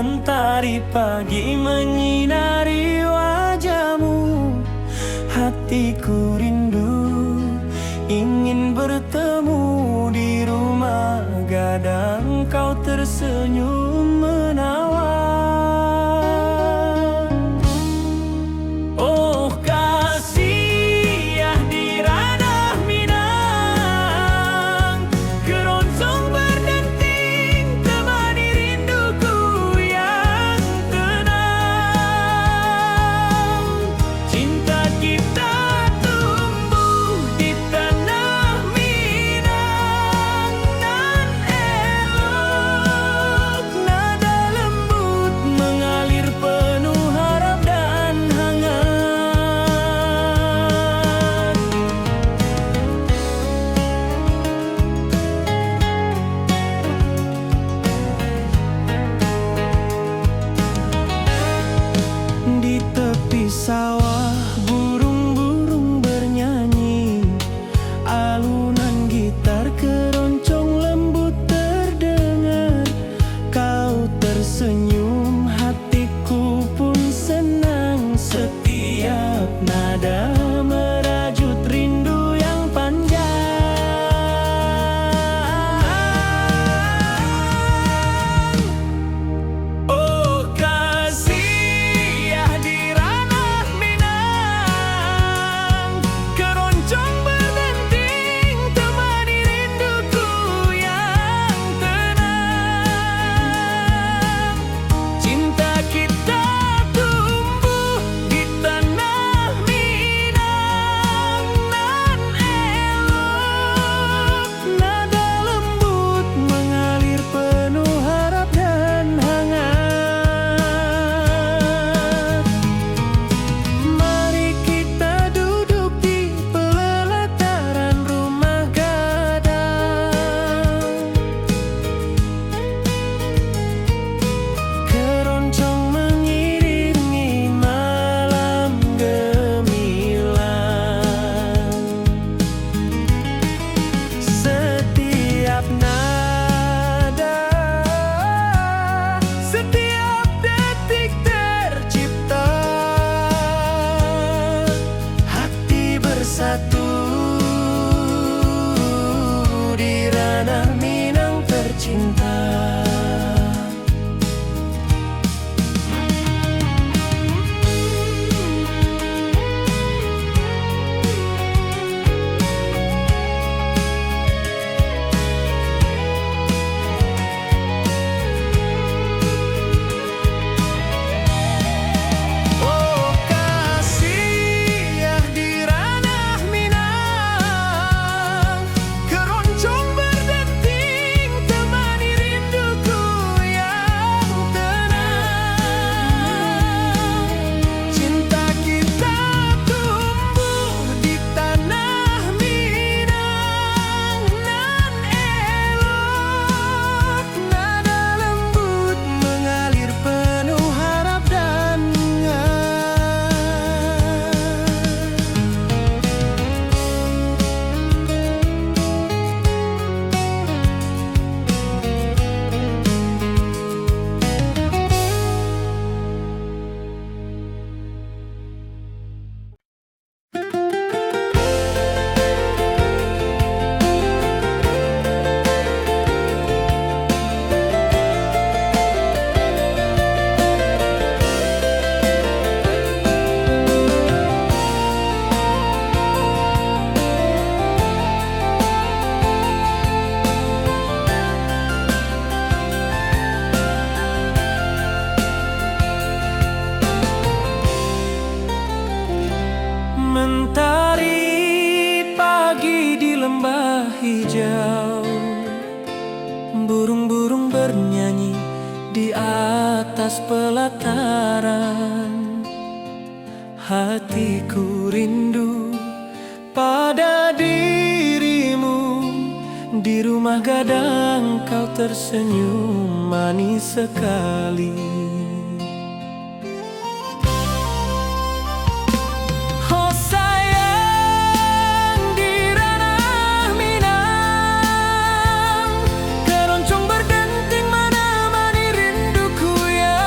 Mentari pagi menyinari wajahmu. Hatiku rindu ingin bertemu di rumah gadang. Kau tersenyum menawan. Oh kasih ya di ranah Minang, keroncong berdenting temani rinduku yang tenang. Cinta kita tumbuh di tanah Minang, nan elok nada lembut mengalir penuh harap dan hangat. Di tepi sawah burung-burung bernyanyi, alunan gitar keroncong lembut terdengar. Kau tersenyum, hatiku pun senang. Setiap nada merajut rindu yang panjang. Oh kasih ya di ranah Minang, keroncong berdenting temani rinduku yang tenang. Cinta kita tumbuh di tanah Minang, nan elok nada lembut mengalir penuh harap dan hangat. Mari kita duduk di pelataran rumah gadang. Keroncong mengiringi malam gemilang. Setiap nada, setiap detik tercipta. Hati bersatu di ranah Minang tercinta. Oh kasih ya di ranah Minang, keroncong berdenting temani rinduku yang tenang. Cinta kita tumbuh di tanah Minang, nan elok nada lembut mengalir penuh harap dan mentari pagi di lembah hijau. Burung-burung bernyanyi di atas pelataran. Hatiku rindu pada dirimu. Di rumah gadang kau tersenyum manis sekali. Oh sayang di ranah Minang, keroncong berdenting menemani rinduku yang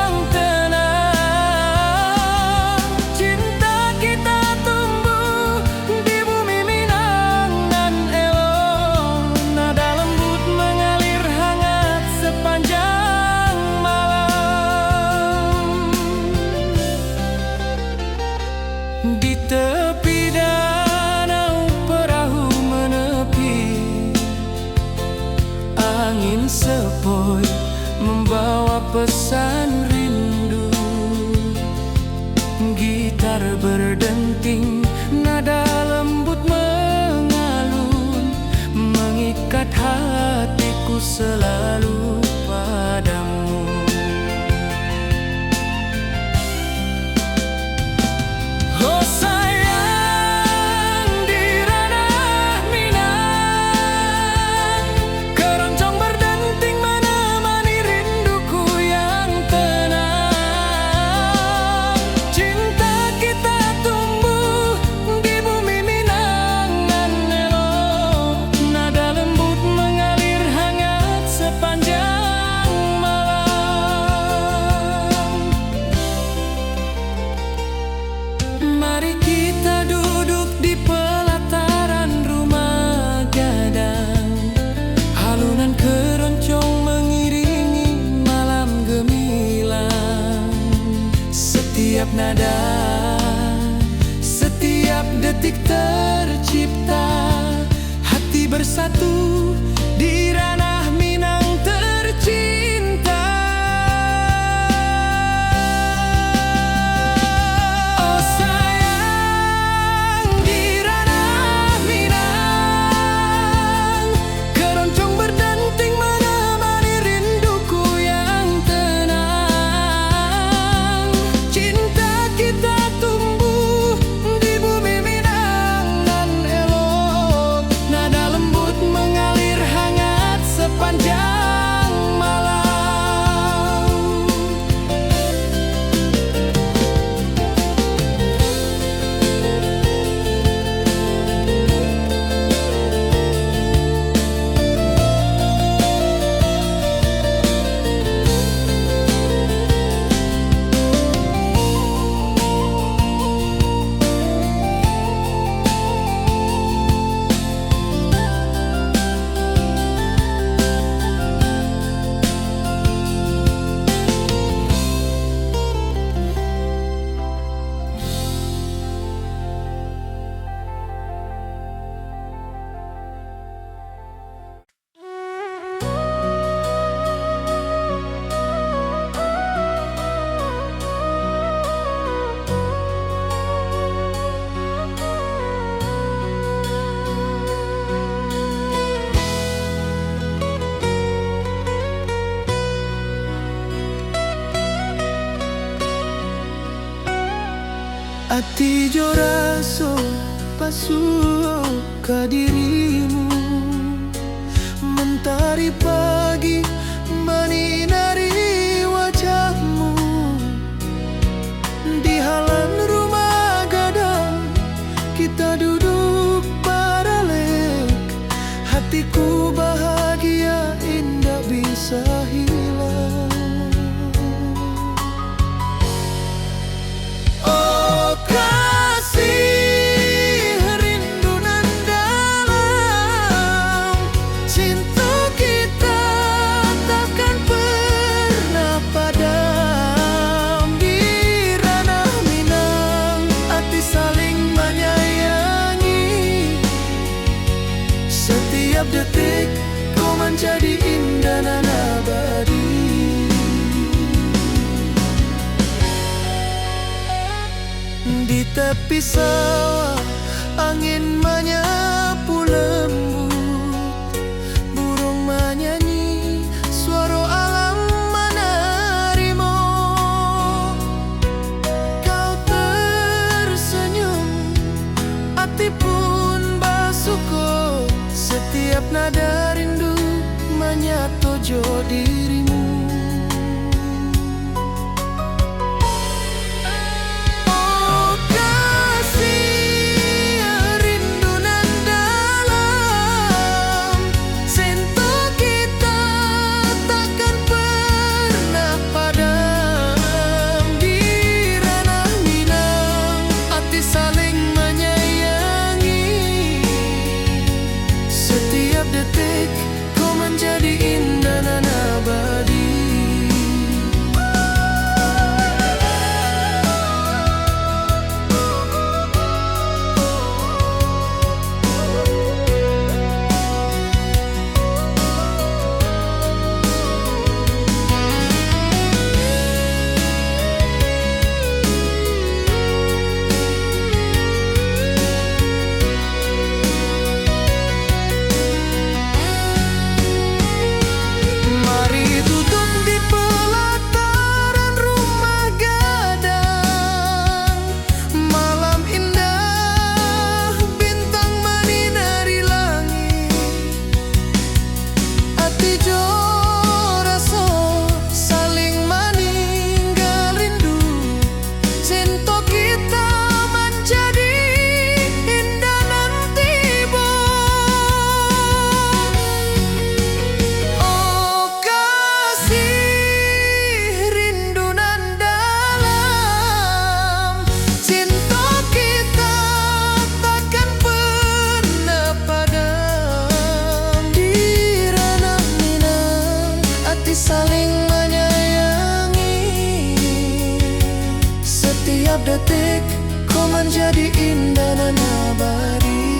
pesan rindu. Gitar berdenting, nada lembut mengalun, mengikat hatiku selalu padamu. Oh sayang, di ranah Minang, keroncong berdenting menemani rinduku yang tenang. Cinta kita tumbuh di bumi Minang nan elok, nada lembut mengalir hangat sepanjang malam. Mari kita duduk di pelataran rumah gadang, alunan keroncong mengiringi malam gemilang. Setiap nada, setiap detik tercipta, hati bersatu di ranah Minang tercinta. Oh sayang, di ranah Minang, keroncong berdenting menemani rinduku yang tenang. Cinta kita tumbuh di bumi Minang nan elok, nada lembut mengalir hangat sepanjang malam. Ati jo raso pasuo ka dirimu, mentari pagi menyinari wajahmu. Di halan rumah gadang kita duduk paralek, hatiku bahagia indah bisa hilang. Oh kasih, rindu nan dalam, cinta kita takkan pernah padam. Di ranah Minang, hati saling menyayangi. Setiap detik kau menjadi indah dan abadi. Di tepi sawah angin menyapu lembut, burung menyanyi, suara alam menarimu. Kau tersenyum, hati pun bersyukur. Setiap nada rindu menyatu jo dirimu. Detik kau menjadi indah dan abadi. setiap detik kau menjadi indah dan abadi.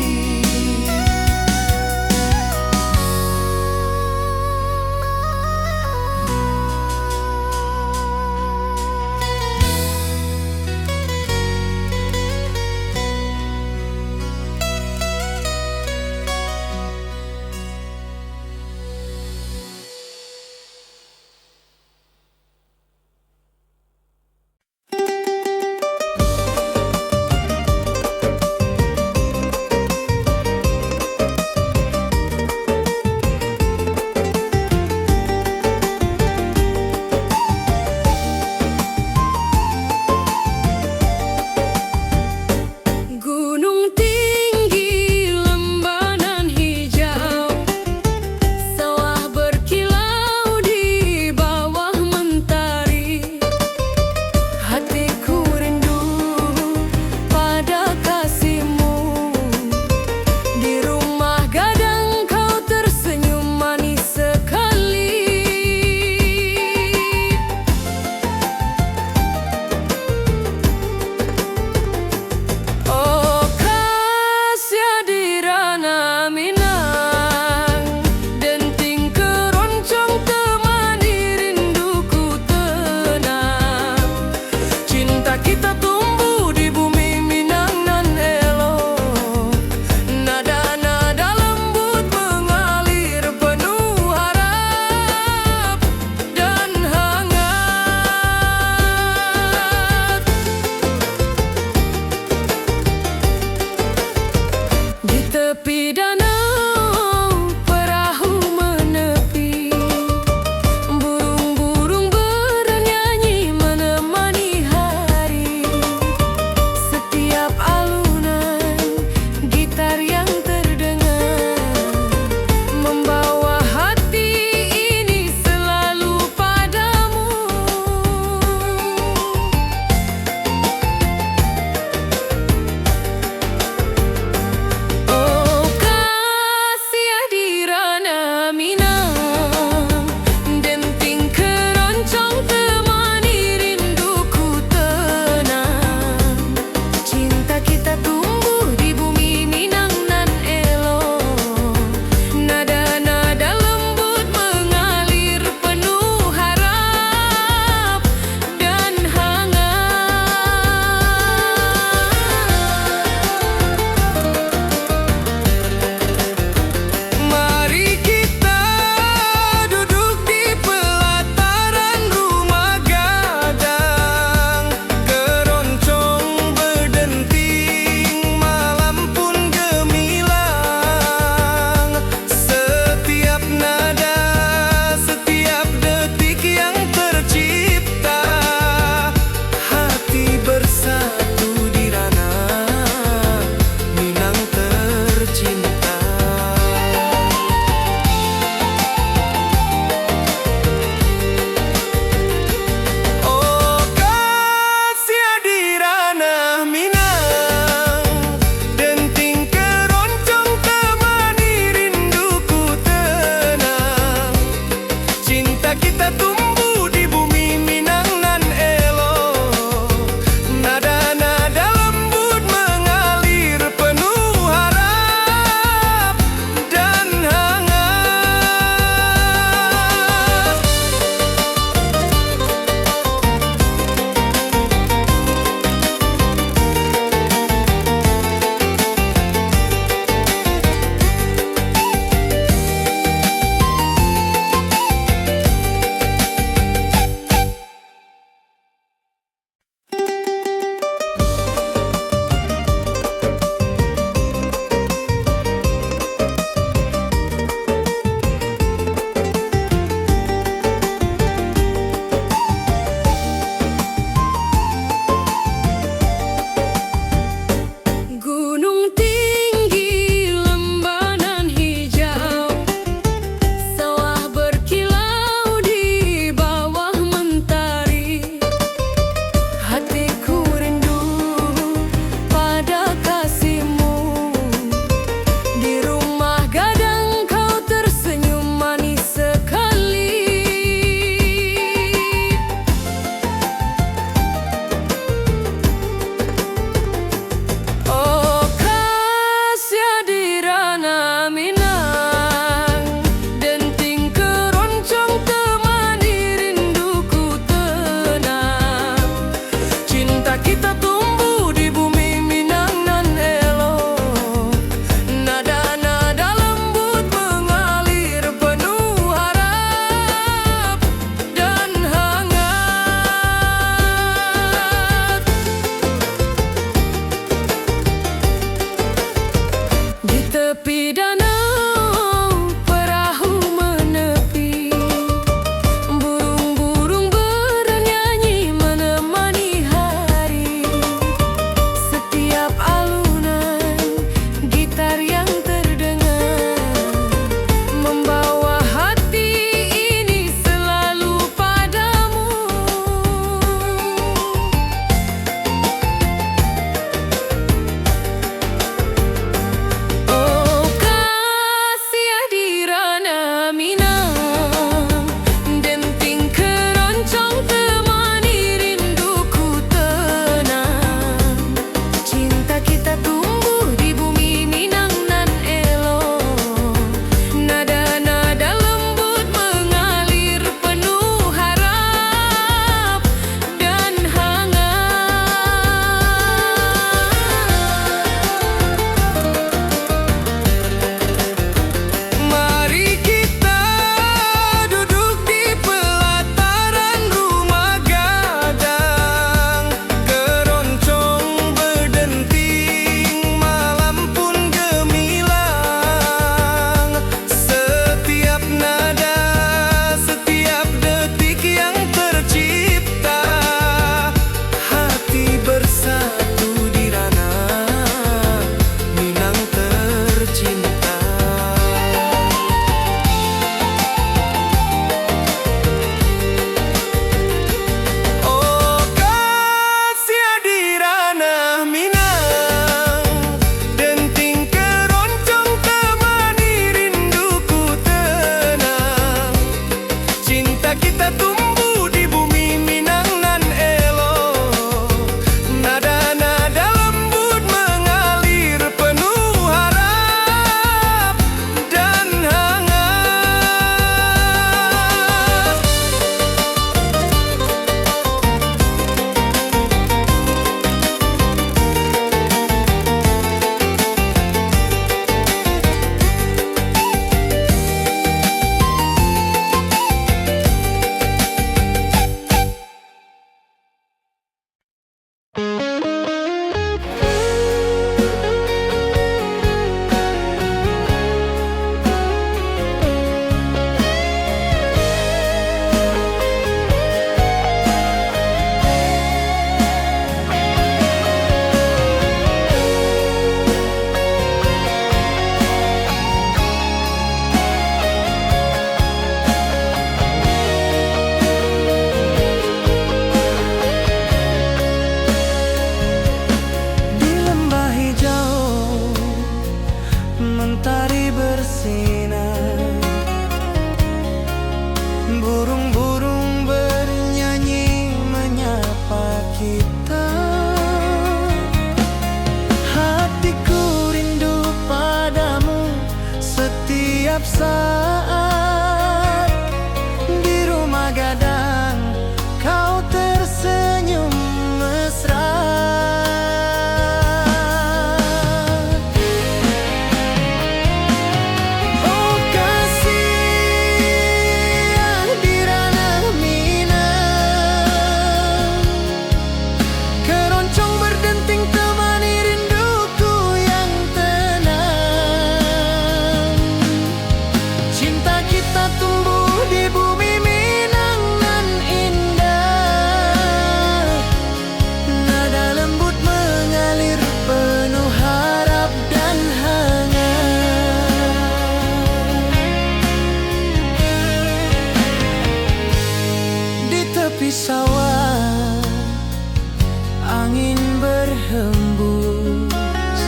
hembus.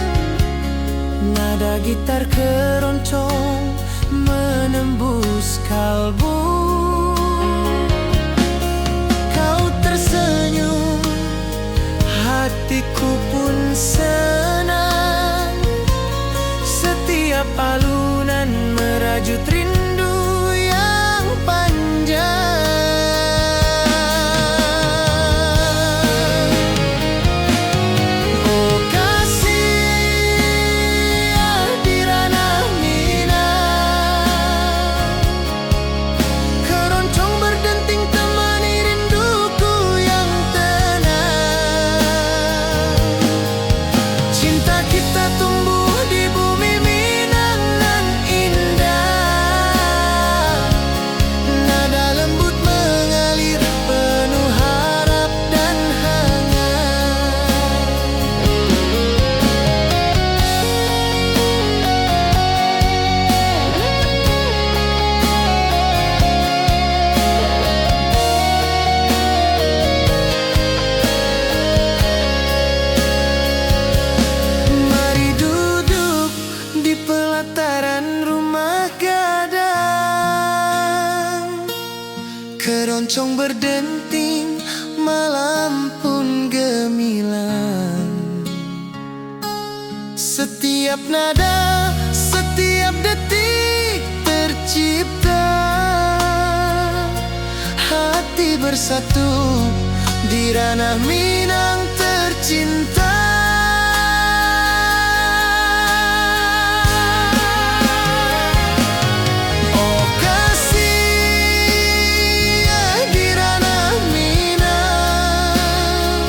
Nada gitar keroncong menembus kalbu. Kau tersenyum, hatiku pun senang. Setiap alunan merajut rindu yang panjang. Oh kasih di ranah Minang, keroncong berdenting temani rinduku yang tenang. Cinta kita tumbuh di bumi Minang nan indah. Nada lembut mengalir penuh harap dan hangat. Mari duduk di pelataran rumah gadang. Keroncong berdenting, malam pun gemilang. Setiap nada, setiap detik tercipta. Hati bersatu di ranah Minang tercinta. Oh kasih di ranah Minang,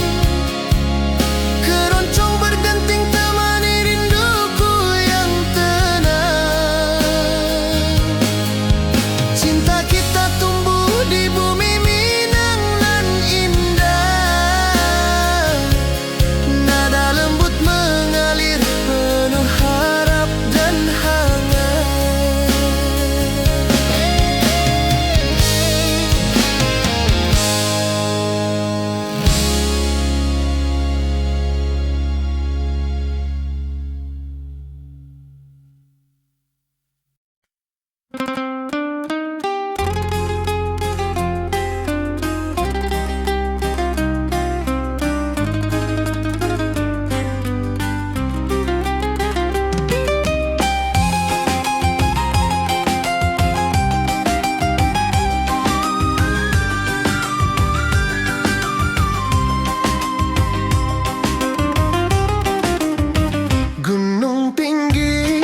keroncong berdenting temani rinduku yang tenang. Cinta kita tumbuh di bumi Minang nan indah. Nada lembut mengalir penuh harap dan hangat. Gunung tinggi,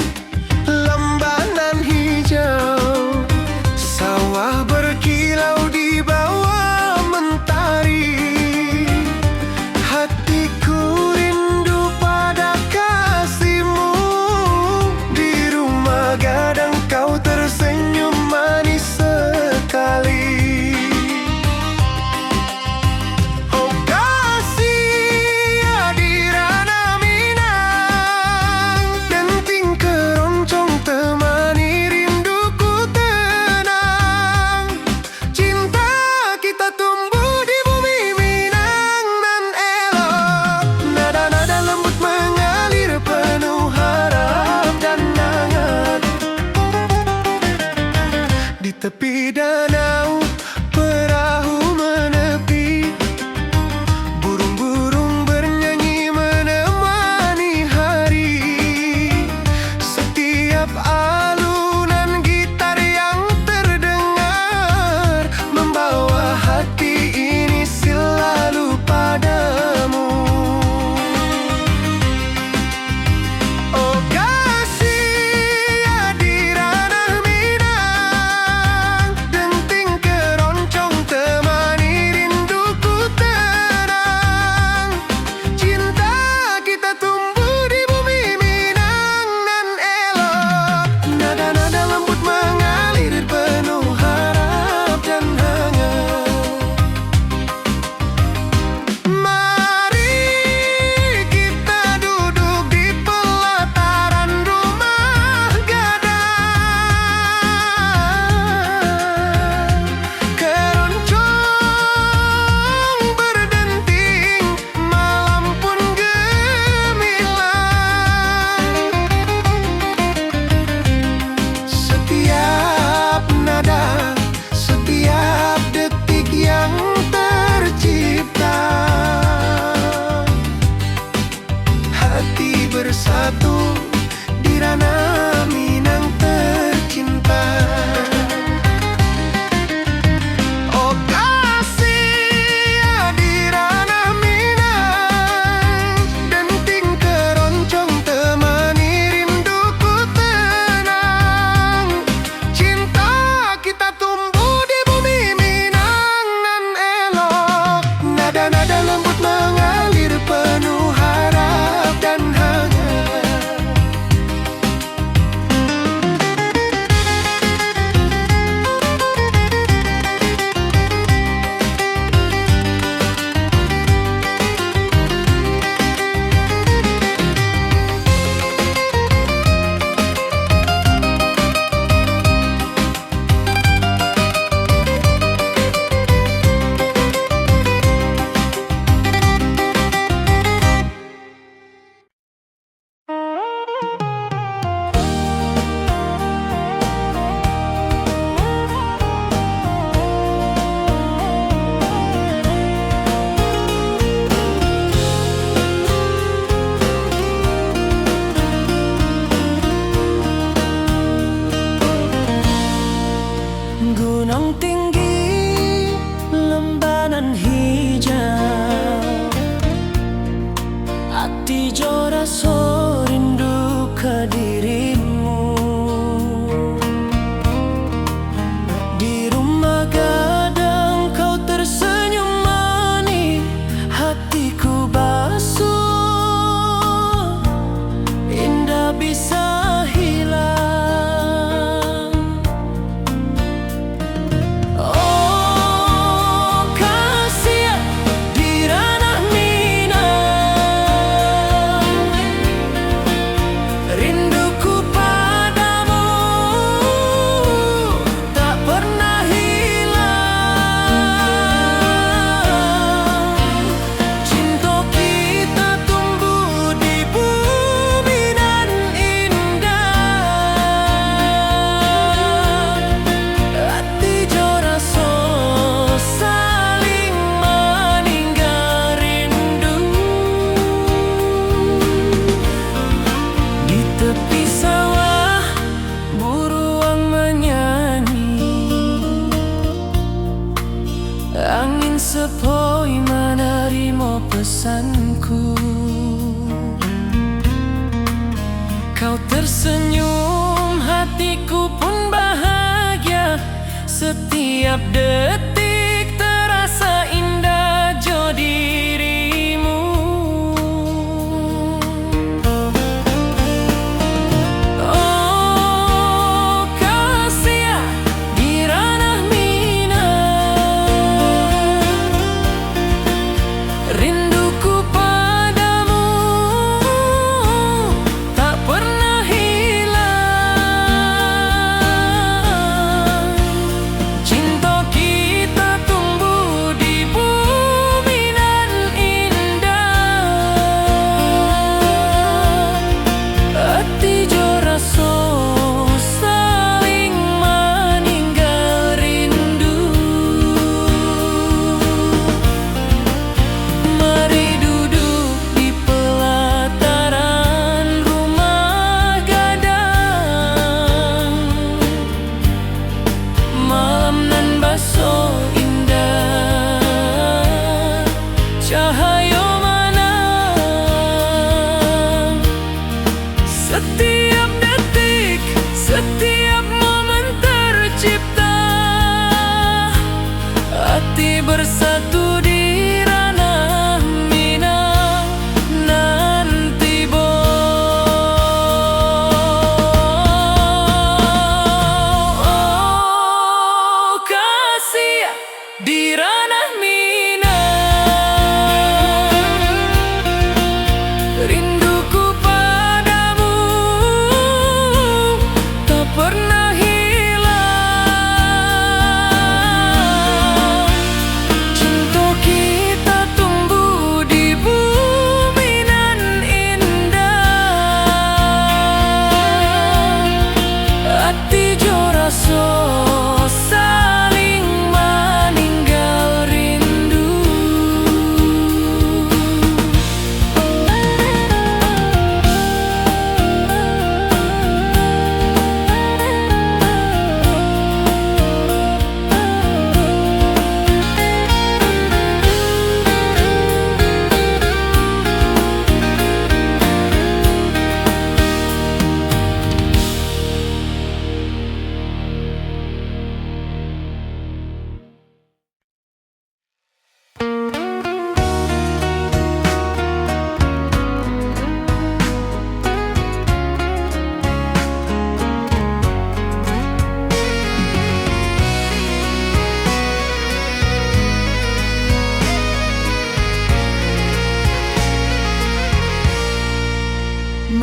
lembanan hijau, sawah berkilau di bawah mentari. Hatiku rindu pada kasihmu. Di rumah gadang kau tersenyum manis sekali. Oh kasih di ranah Minang, denting keroncong temani rinduku tenang. Cinta kita tumbuh di bumi Minang nan elok. Nada-nada lembut mengalir penuh harap dan hangat. Di tepi danau perahu menepi, burung-burung bernyanyi menemani hari. Setiap alunan gitar yang terdengar membawa hati ini selalu padamu. Oh kasih di ranah Minang, denting bersatu di ranah Minang tercinta. Oh kasih di ranah Minang, denting keroncong temani rinduku tenang. Cinta kita tumbuh di bumi Minang nan elok, nada-nada lembut mengalir penuh harap dan hangat. Gunung tinggi, lembanan hijau, hati jora so rindu ke dirimu. Di rumah gadang kau tersenyum manis, hatiku basuh, indah bisa hilang. Angin sepoi menerima pesanku. Kau tersenyum, hatiku pun bahagia. Setiap detik terasa indah jo dirimu. Oh kasih di ranah rinduku padamu tak pernah hilang. Cinta kita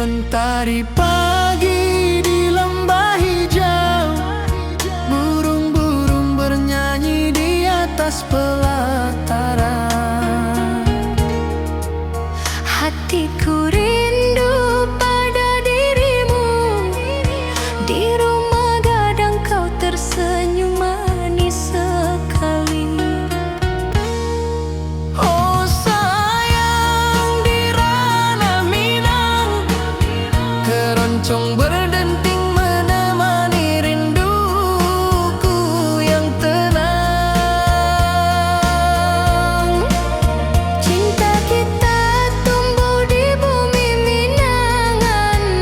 Mentari pagi di lembah hijau, burung-burung bernyanyi di atas pelataran. Hatiku rindu pada dirimu, di rumah gadang kau tersenyum manis sekali. Oh sayang, di ranah Minang, keroncong berdenting menemani rinduku yang tenang. Cinta kita tumbuh di bumi Minang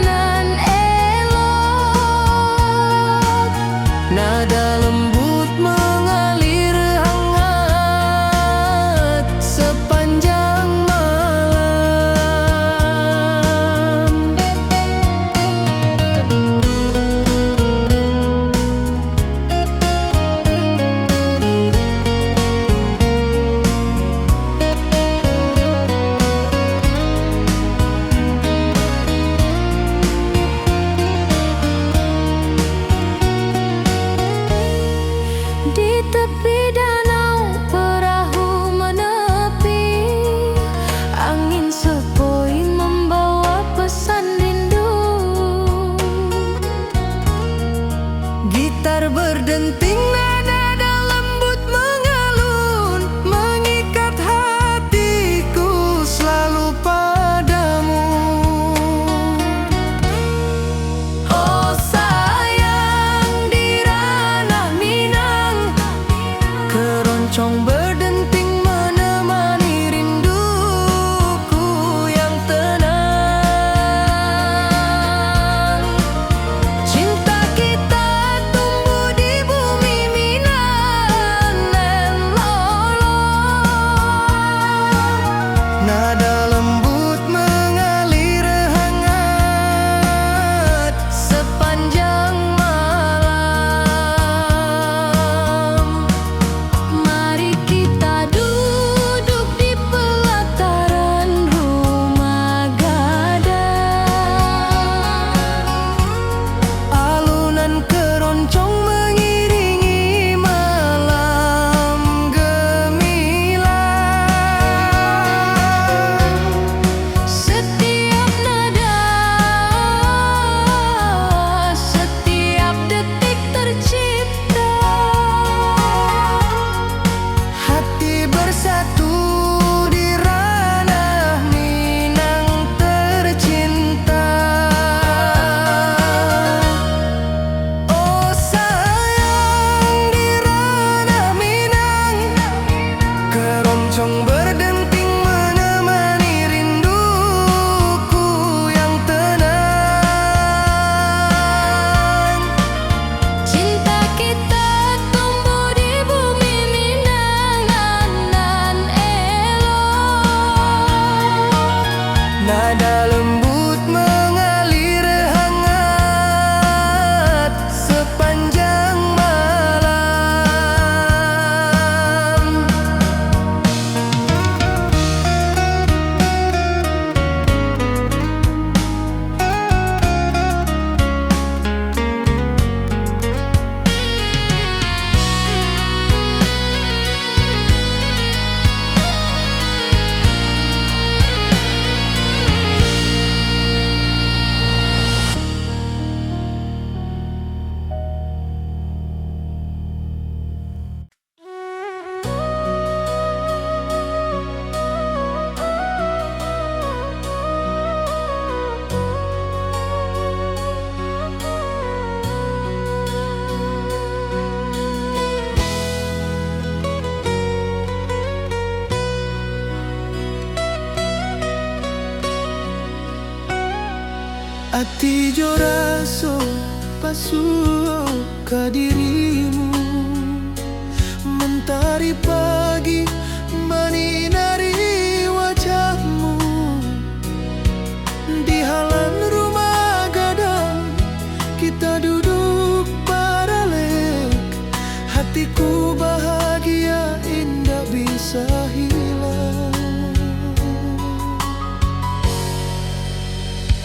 nan elok. Nada lembut mengalir hangat sepanjang malam. Di tepi danau perahu menepi, angin sepoi membawa pesan rindu. Gitar berdenting, nada lembut mengalun, mengikat hatiku selalu padamu. Oh sayang, di ranah Minang, keroncong berdenting menemani rinduku yang tenang. Cinta kita tumbuh di bumi Minang nan lolong. Nada lembut mengalir hangat sepanjang malam. Mari kita duduk di pelataran rumah gadang. Alunan keroncong mengiringi malam gemilang. Setiap nada, setiap detik tercipta. Hati bersatu di ranah Minang tercinta. Oh sayang, di ranah Minang, keroncong berdenting menemani rinduku yang tenang. Cinta kita tumbuh di bumi Minang nan elok. Nada lembut mengalir hangat sepanjang malam. Ati jo raso pasuo ka dirimu, mentari pagi menyinari wajahmu. Di halan rumah gadang kita duduk paralel, hatiku bahagia indah bisa hilang.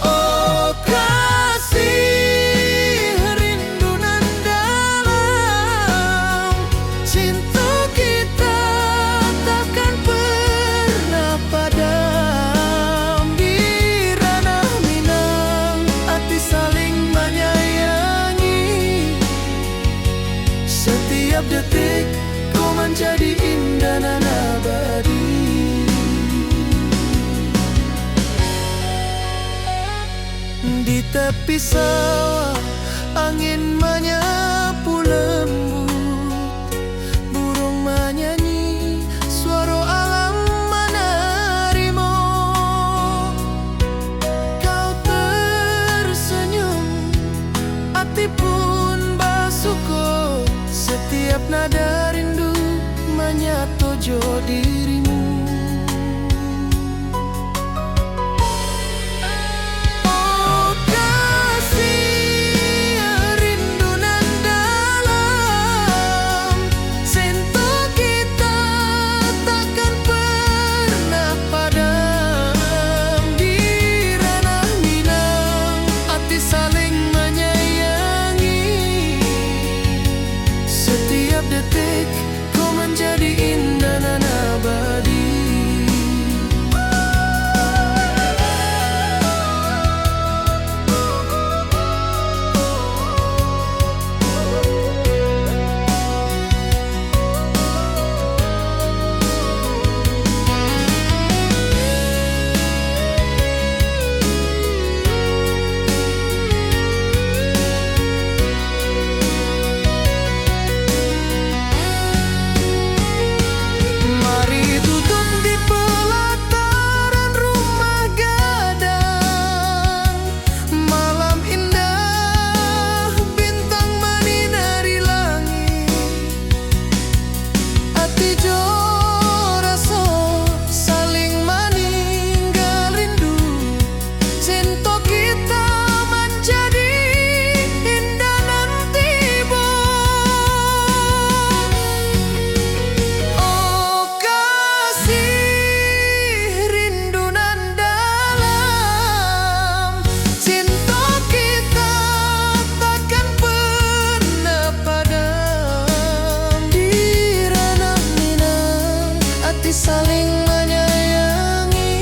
Oh tepi sawah, angin menyapu lembut, burung menyanyi, suara alam menerimu. Kau tersenyum, hati pun bersyukur, setiap nada rindu menyatu dirimu. Jadi indah dan abadi. Saling menyayangi,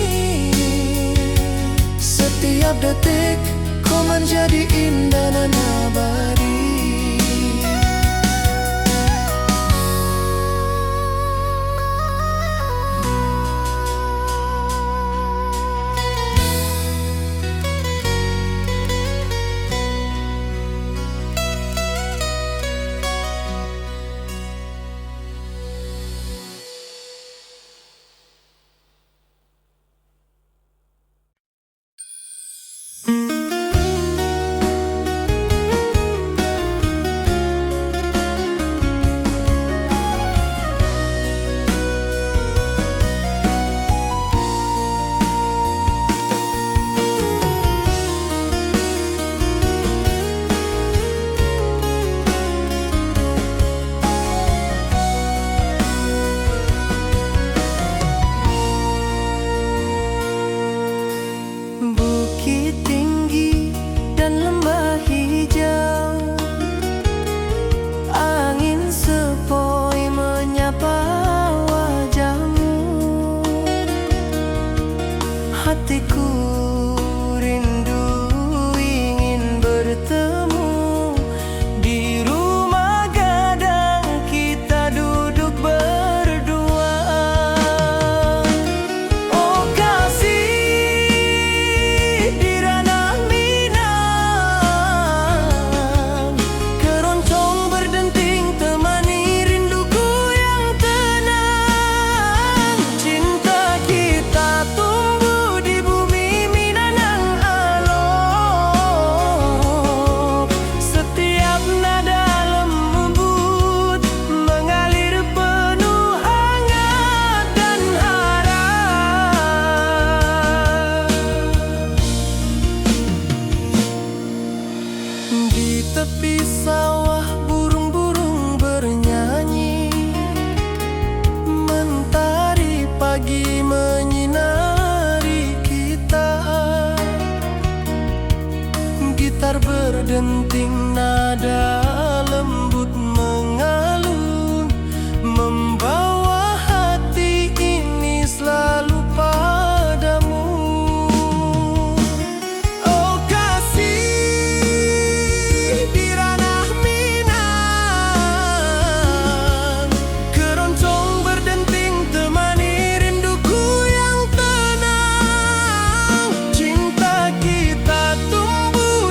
setiap detik kau menjadi indah dan abadi. Hatiku rindu ingin bertemu di rumah gadang, kita duduk berdua. Oh kasih di ranah Minang, keroncong berdenting temani rinduku yang tenang. Cinta kita tumbuh di bumi Minang alok, setiap nada lembut mengalir penuh hangat dan harap. Di tepi sawah burung-burung bernyanyi, mentari pagi menyinari kita. Gitar berdenting, nada lembut mengalun, membawa hati ini selalu padamu. Oh kasih di ranah Minang, keroncong berdenting temani rinduku yang tenang. Cinta kita tumbuh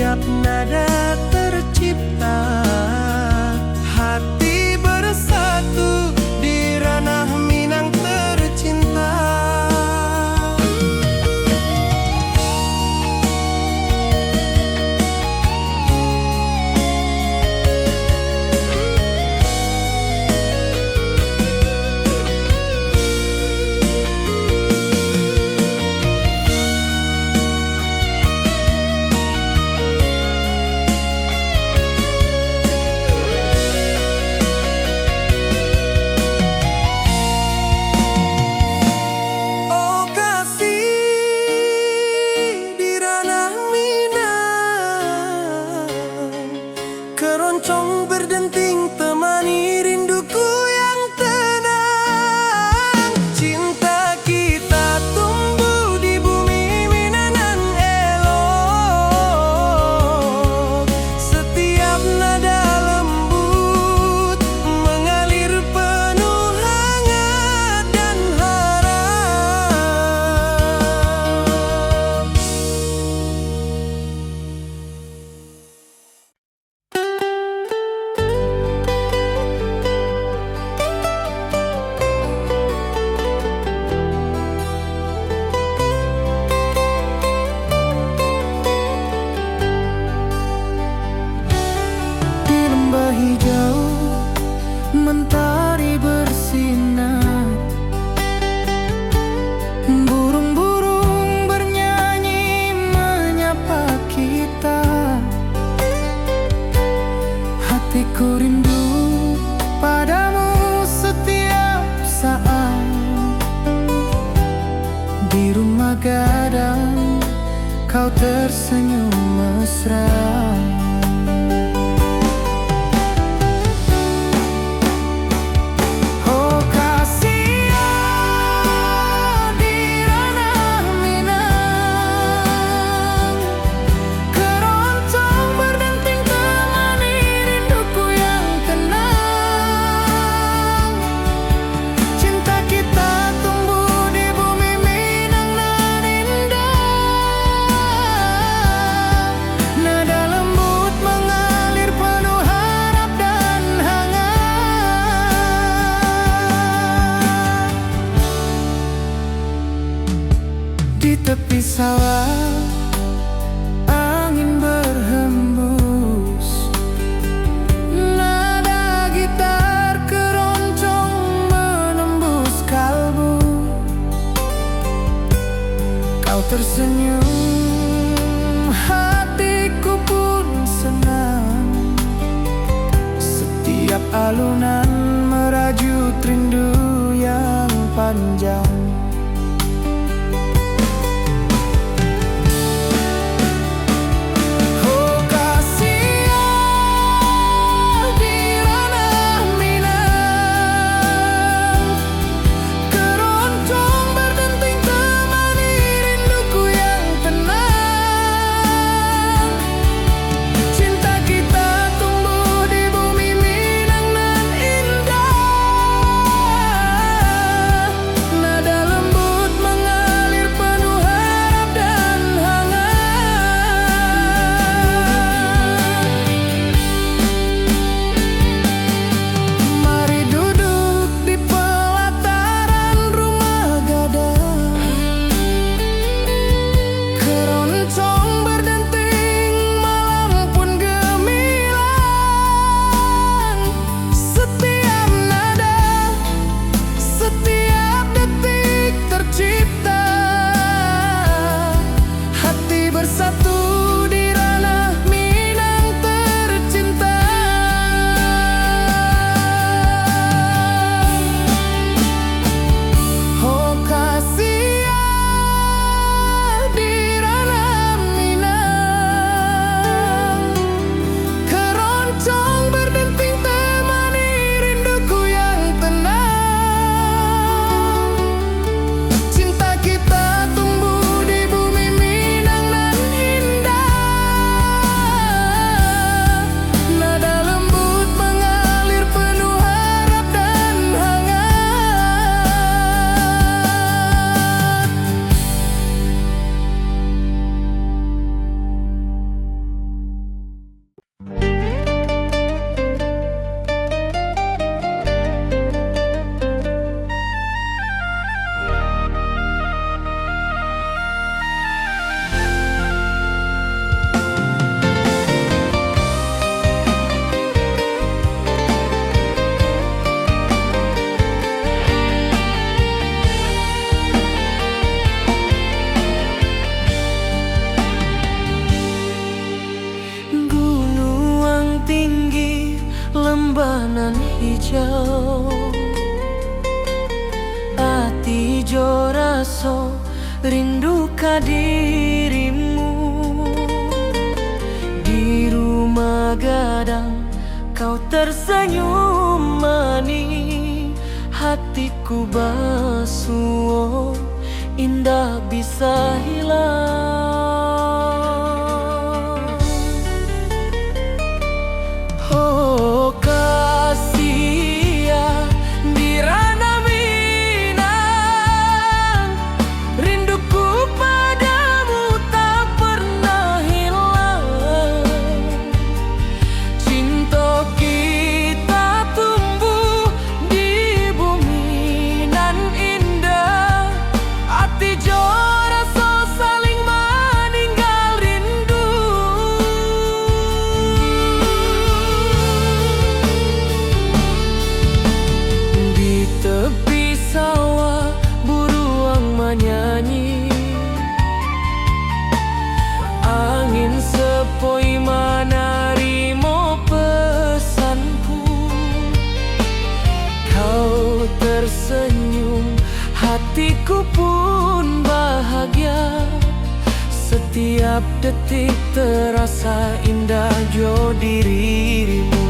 setiap nada tercipta. Hati bersatu di ranah Minang tercinta. Keroncong berdenting temani rinduku yang tenang. Cinta kita tumbuh di bumi Minang elok. Setiap nada lembut mengalir penuh hangat dan harap. Di lembah hijau mentari bersinar, burung-burung bernyanyi menyapa kita. Hatiku rindu padamu setiap saat. Di rumah gadang kau tersenyum mesra. Oh kasihan di ranah Minang, keroncong berdenting temani rinduku yang tenang. Cinta kita tumbuh di bumi Minang nan indah. Nada lembut mengalir penuh harap dan hangat. Di tepi sawah angin berhembus, nada gitar keroncong menembus kalbu. Kau tersenyum, hatiku pun senang. Setiap alunan merajut rindu yang panjang. Oh kasihan di ranah Minang, keroncong berdenting temani rinduku yang tenang. Cinta kita tumbuh di bumi Minang nan indah. jo raso rindu ka dirimu. Di rumah gadang kau tersenyum manis, hatiku basuh indah bisa hilang. Oh kasih ya di ranah Minang, rinduku padamu tak pernah hilang. Cinta kita tumbuh di bumi nan indah, hati jo rasa saling meninggal rindu. Di tepi sawah buruang menyanyi, angin sepoi menarimo pesanku. Kau tersenyum, hatiku pun bahagia. Setiap detik terasa indah jo dirimu.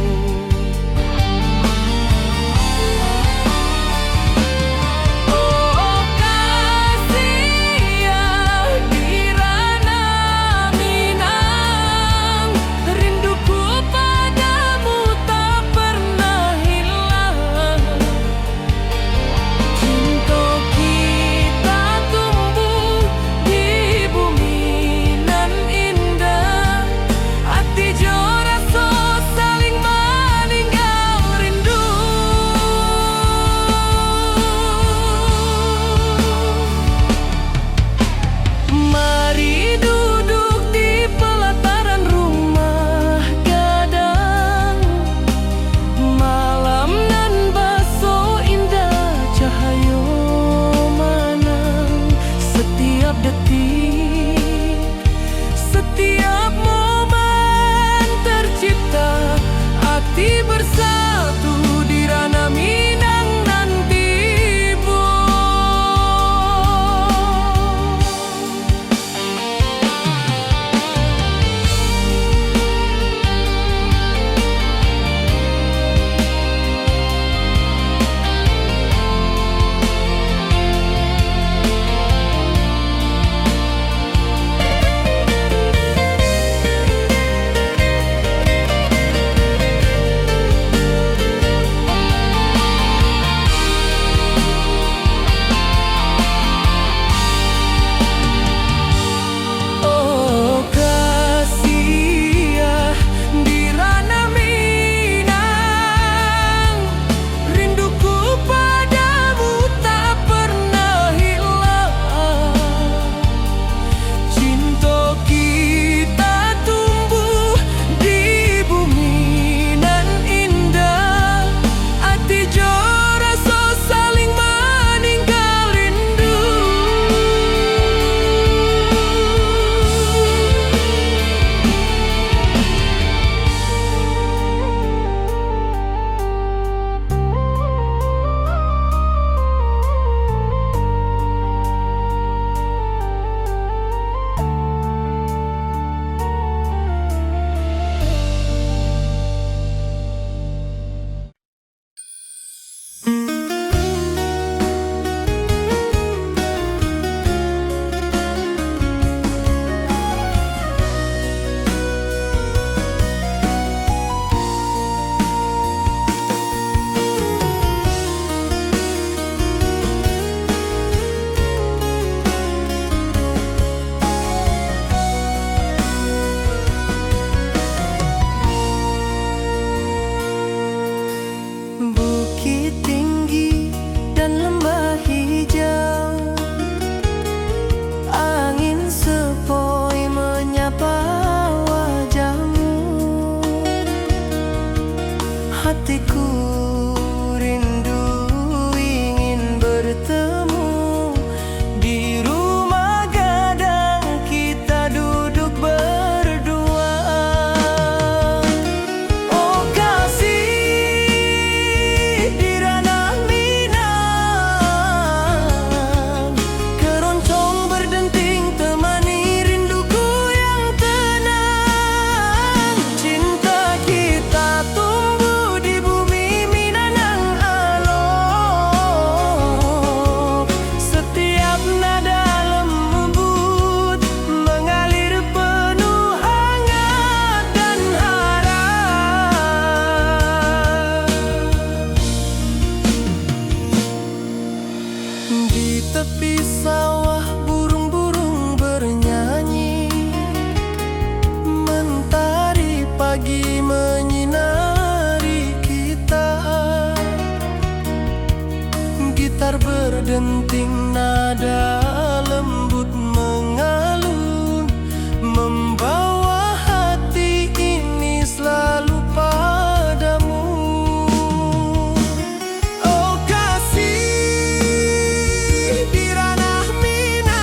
Oh kasih ya di ranah Minang, rinduku padamu tak pernah hilang. Cinta kita tumbuh di bumi nan indah, hati jo rasa saling Di tepi sawah burung-burung bernyanyi, mentari pagi menyinari kita. Gitar berdenting, nada lembut mengalun, membawa hati ini selalu padamu. Oh kasih, di ranah Minang,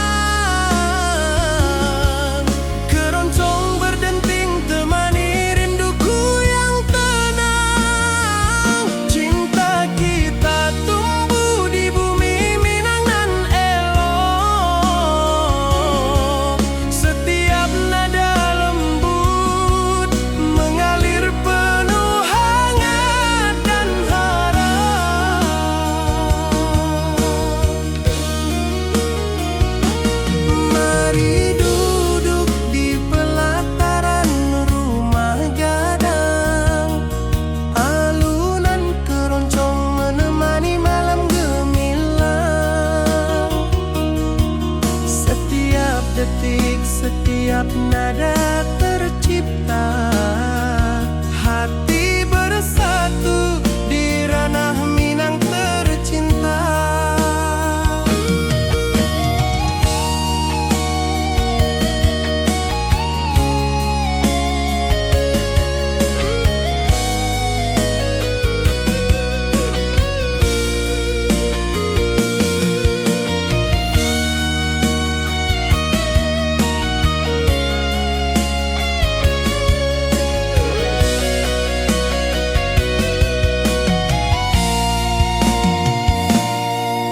keroncong berdenting temani rinduku yang tenang. Cinta kita tumbuh di bumi Minang nan elok. Setiap nada lembut mengalir penuh hangat dan harap. Mari duduk di pelataran rumah gadang, alunan keroncong menemani malam gemilang. Setiap detik, setiap nada tercipta, hati bersatu di ranah Minang tercinta.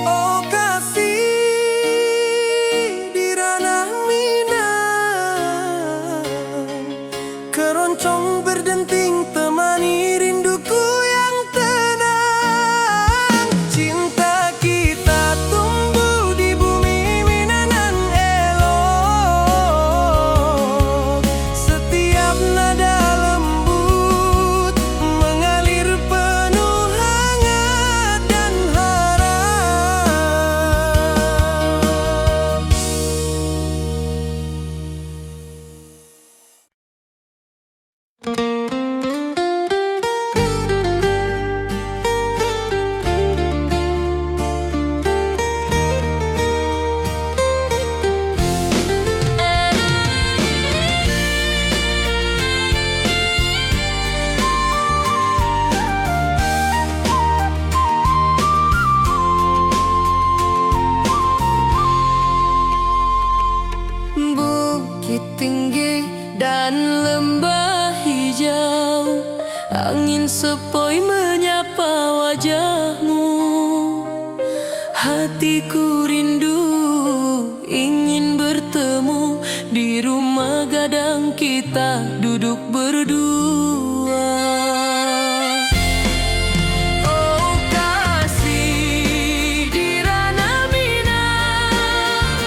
Oh kasih, di ranah Minang, keroncong berdenting temani rinduku yang tenang. Cinta kita tumbuh di bumi Minang nan elok. Setiap nada lembut mengalir penuh hangat dan harap. Bukit tinggi dan lembah hijau, angin sepoi menyapa wajahmu. Hatiku rindu ingin bertemu di rumah gadang kita duduk berdua. Oh kasih, di ranah Minang,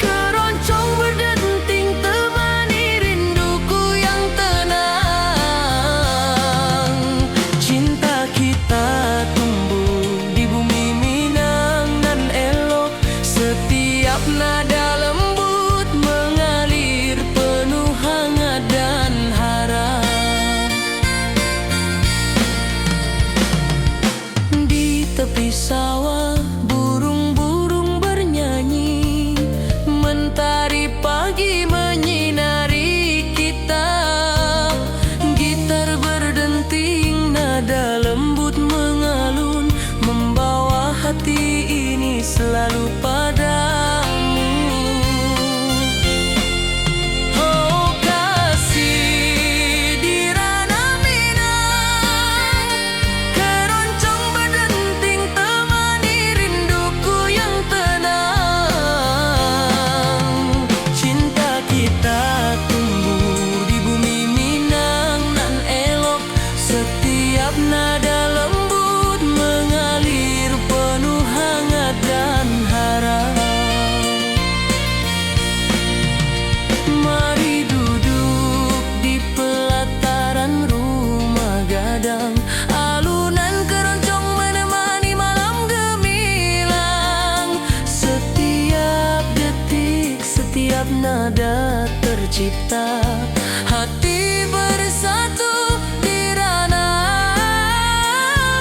keroncong berdenting temani rinduku yang tenang. Cinta kita tumbuh di bumi Minang nan elok. Setiap nada lembut mengalir penuh hangat dan harap. nada tercipta, hati bersatu di ranah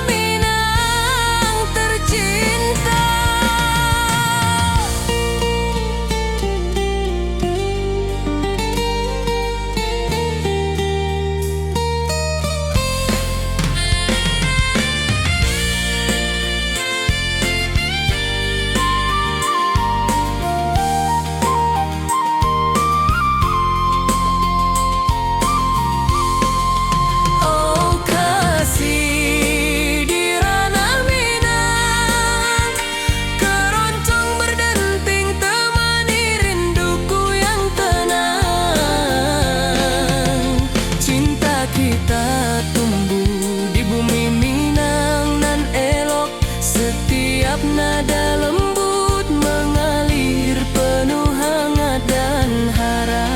Minang tercinta. Nada lembut mengalir penuh hangat dan harap.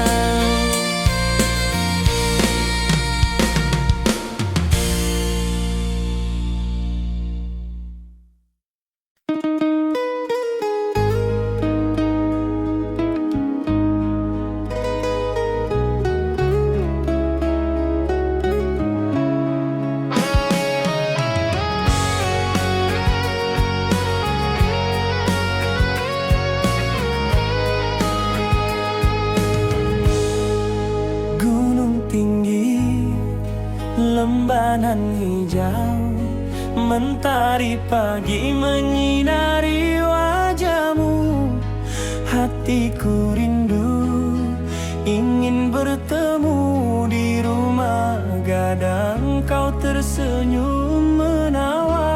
Lembanan hijau, mentari pagi menyinari wajahmu. Hatiku rindu ingin bertemu di rumah gadang, kau tersenyum menawan.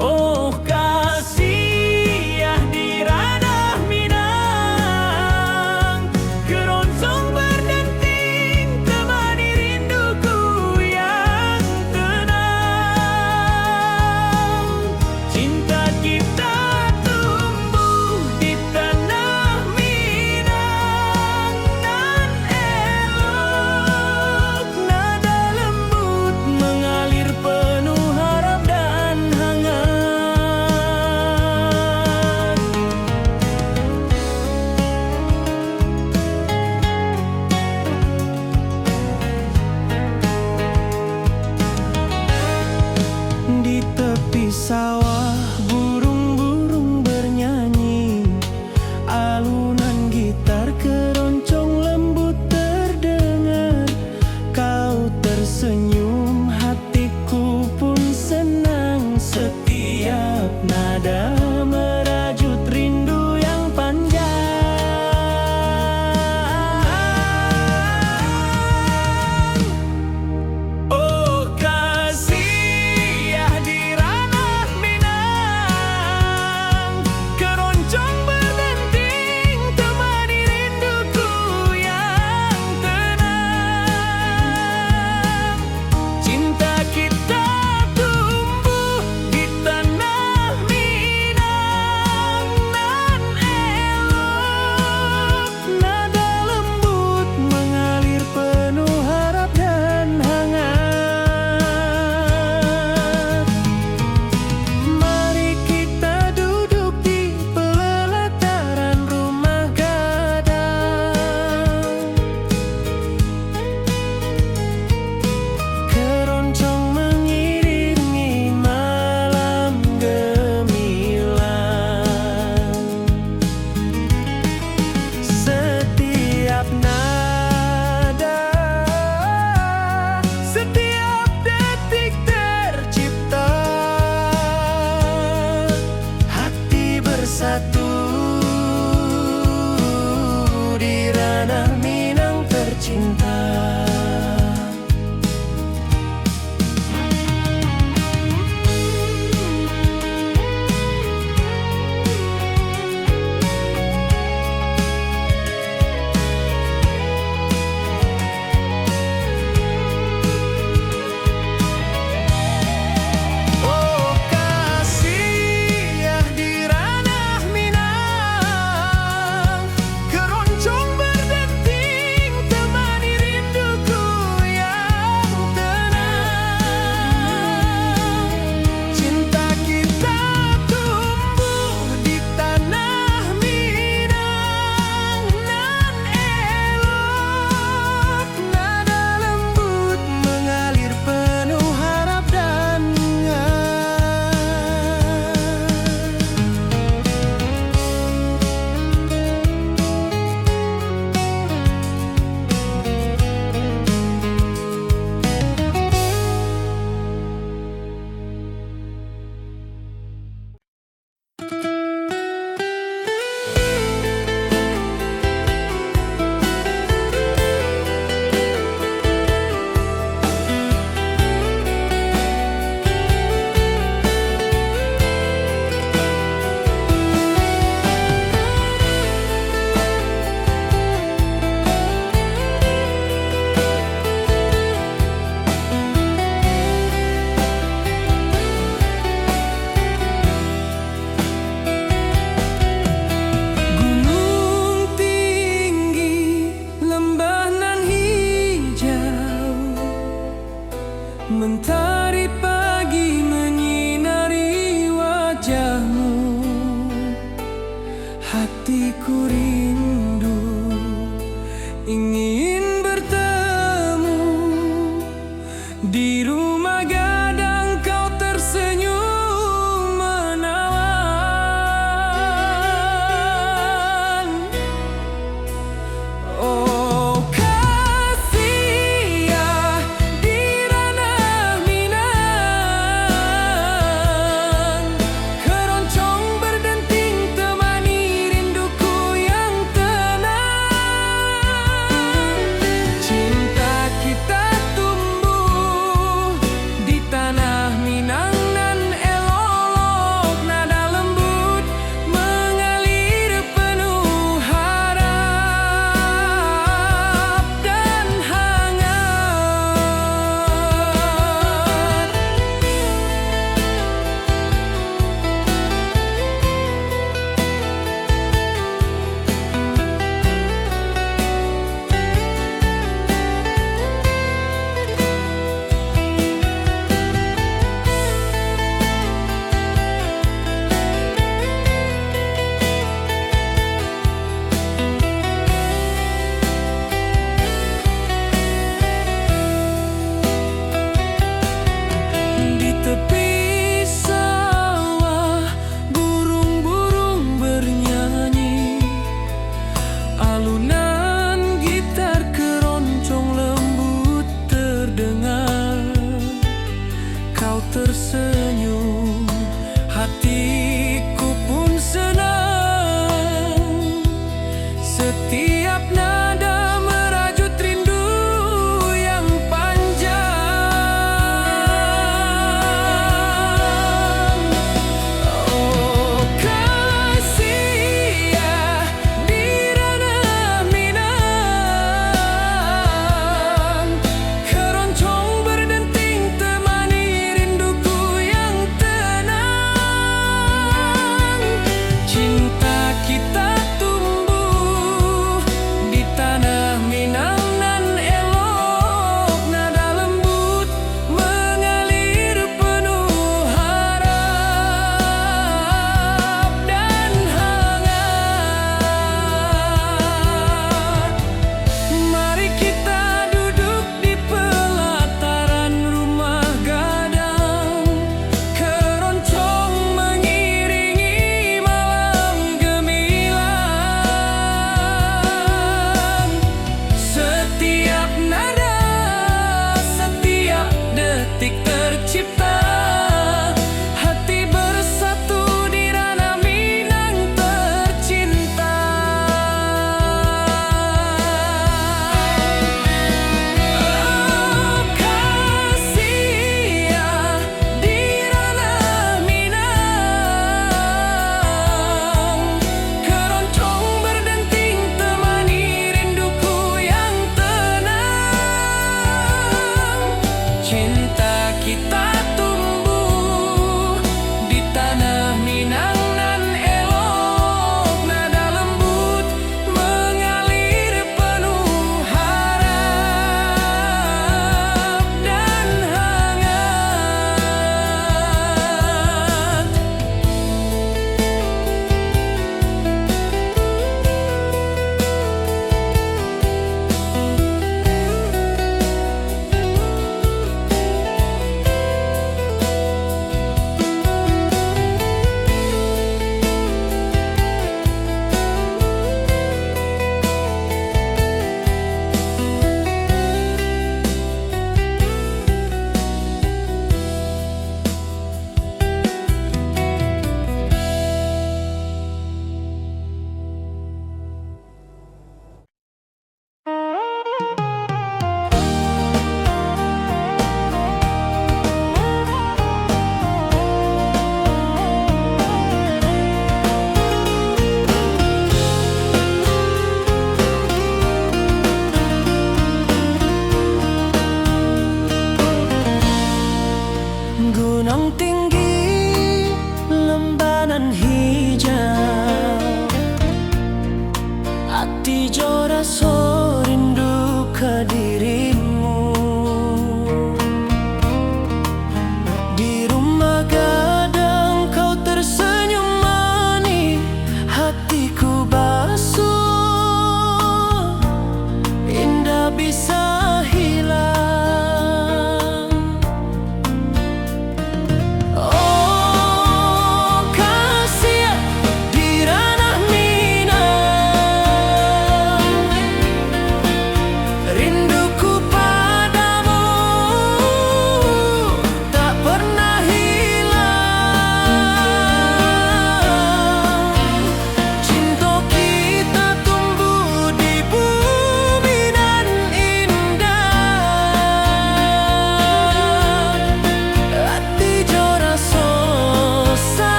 Oh kasih ya di ranah Minang, keroncong berdenting temani rinduku yang tenang. Cinta kita tumbuh di tanah Minang nan elok, nada lembut mengalir penuh harap dan hangat. Di tepi sawah burung-burung bernyanyi, alunan gitar keroncong lembut terdengar. Kau tersenyum, hatiku pun senang. Setiap nada merajut rindu yang panjang. Oh kasih ya di ranah Minang, keroncong berdenting temani rinduku yang tenang. Cinta kita tumbuh di tanah Minang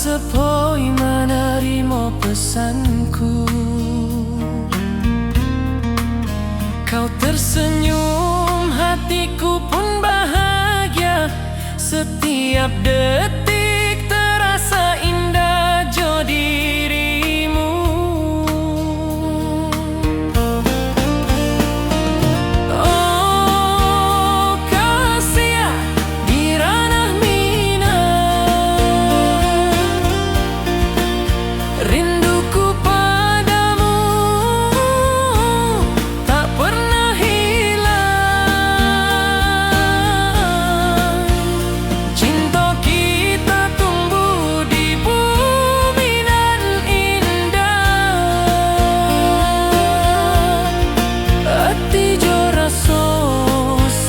sepoi menerima pesanku. Kau tersenyum, hatiku pun bahagia. Setiap detik terasa indah jo dirimu. Oh kasih di ranah minang, rinduku padamu tak pernah hilang. Cinta kita tumbuh di bumi nan indah. Hati jo rasa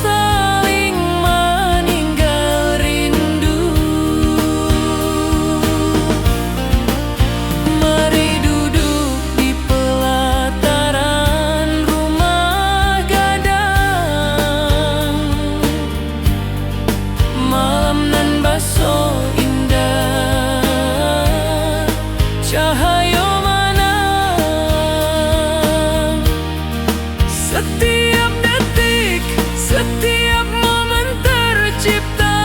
saling meninggal rindu. Mari duduk di pelataran rumah gadang. Malam nan baso indah, cahaya menang. Setiap detik, setiap momen tercipta.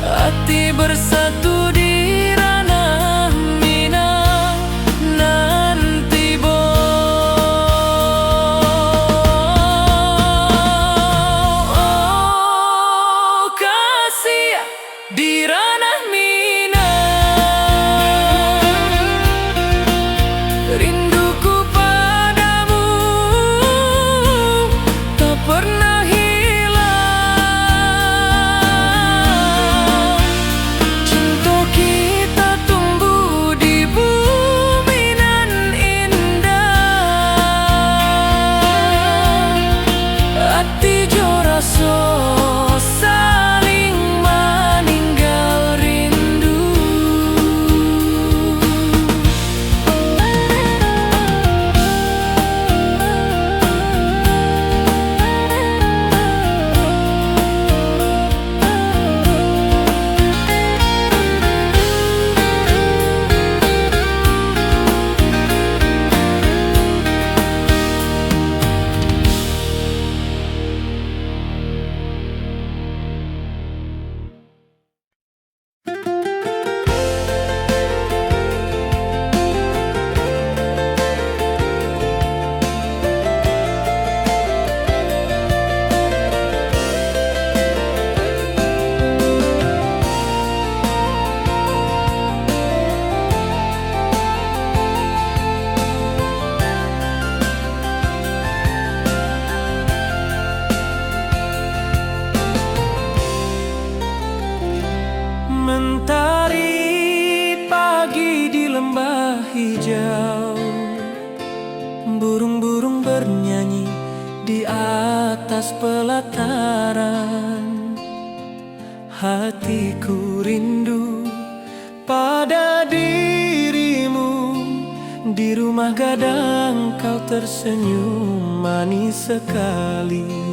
Hati bersatu di ranah minang nanti bo. Oh kasih di ranah minang, rinduku padamu tak pernah hilang. Cinta kita tumbuh di bumi nan indah. Hati jo rasa saling meninggal rindu. Mentari pagi di lembah hijau, burung-burung bernyanyi di atas pelataran. Hatiku rindu pada dirimu. Di rumah gadang kau tersenyum manis sekali.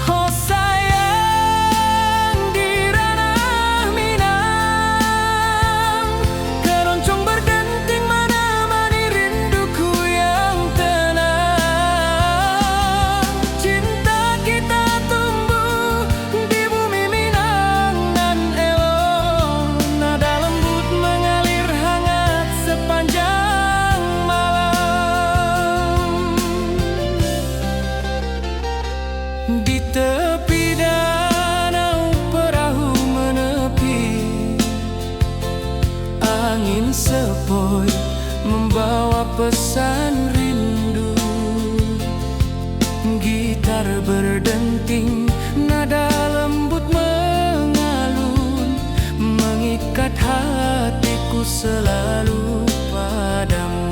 Oh sayang di ranah minang, keroncong berdenting menemani rinduku yang tenang. Cinta kita tumbuh di bumi minang nan elok. Nada lembut mengalir hangat sepanjang malam. Di tepi danau perahu menepi, angin sepoi membawa pesan rindu. Gitar berdenting, nada lembut mengalun, mengikat hatiku selalu padamu.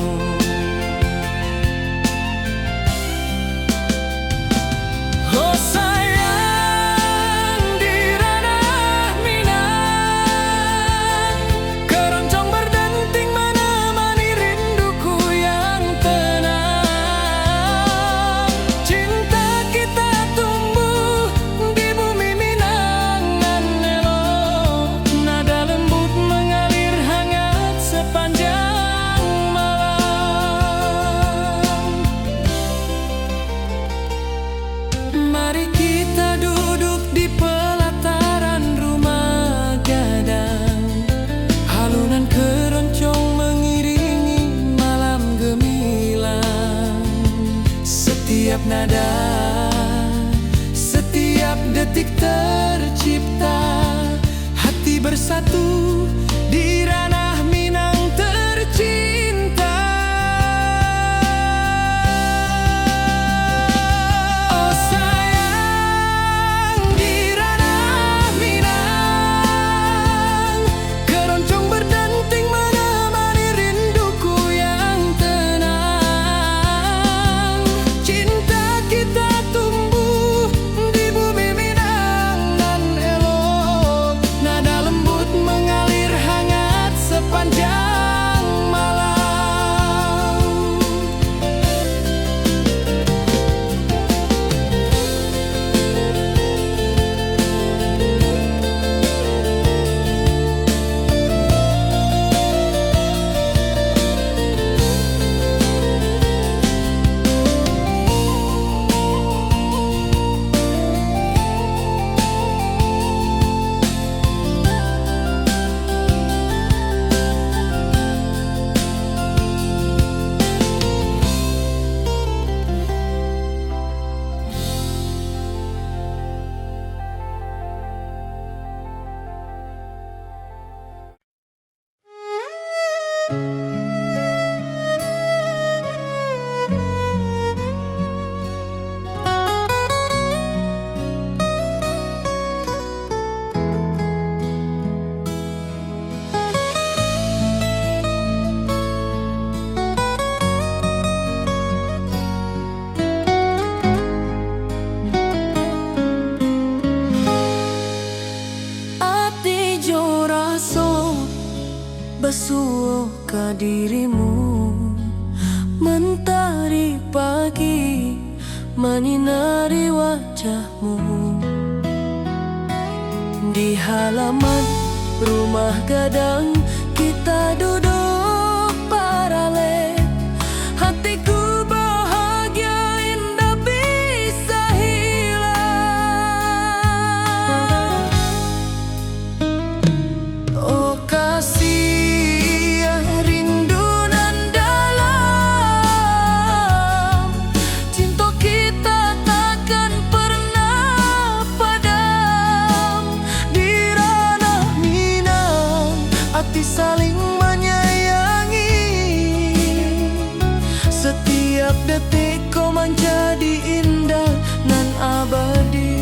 Oh sayang di ranah minang, keroncong berdenting menemani rinduku yang tenang. Cinta kita tumbuh di bumi nada. Setiap detik tercipta, hati bersatu di ranah Minang tercinta. Oh sayang, di ranah Minang, keroncong berdenting menemani rinduku yang tenang. Cinta kita tumbuh di bumi Minang nan elok, nada lembut mengalir hangat sepanjang malam. Ati jo raso basuh ka dirimu, mentari pagi menyinari wajahmu. Di halaman rumah gadang kita duduk paralel, hatiku bahagia indah bisa hilang. Oh kasih rindu nan dalam, cinta kita takkan pernah padam. Di ranah Minang, hati saling menyayangi. Setiap detik kau menjadi indah nan abadi.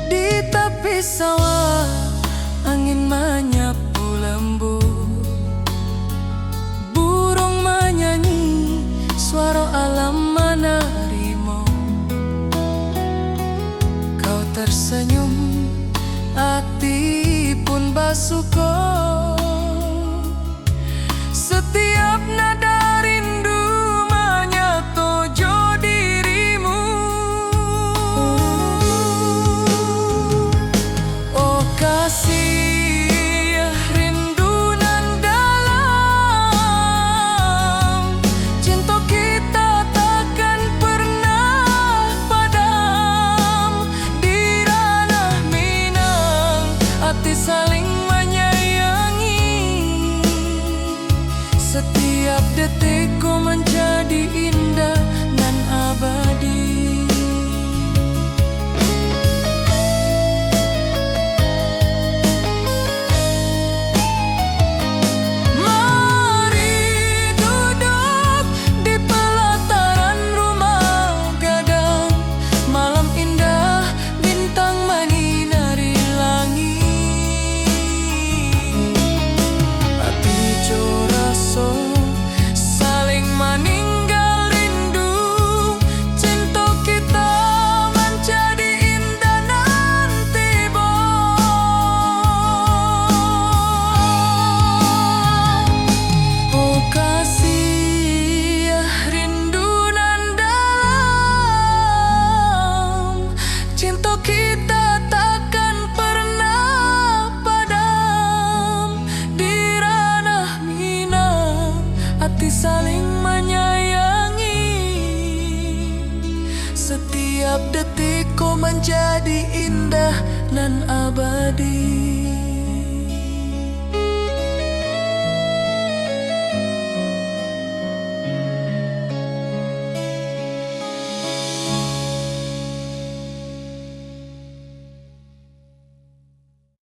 Di tepi sawah angin menyapu lembut, burung menyanyi, suara alam menerimu. Kau tersenyum, hati pun basuh. Setiap nada rindu menyatu jo dirimu. Oh kasih rindu nan dalam, cinta kita takkan pernah padam. Di ranah Minang, hati saling menyayangi. Setiap detik ku menjadi indah nan abadi.